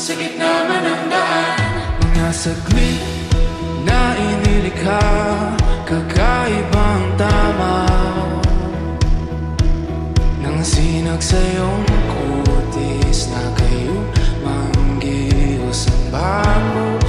Sa gitna man ng daan, mga saglit na inilikha, kakaibang tamaw ng sinag sa iyong kutis na kayo manggihos ang bago.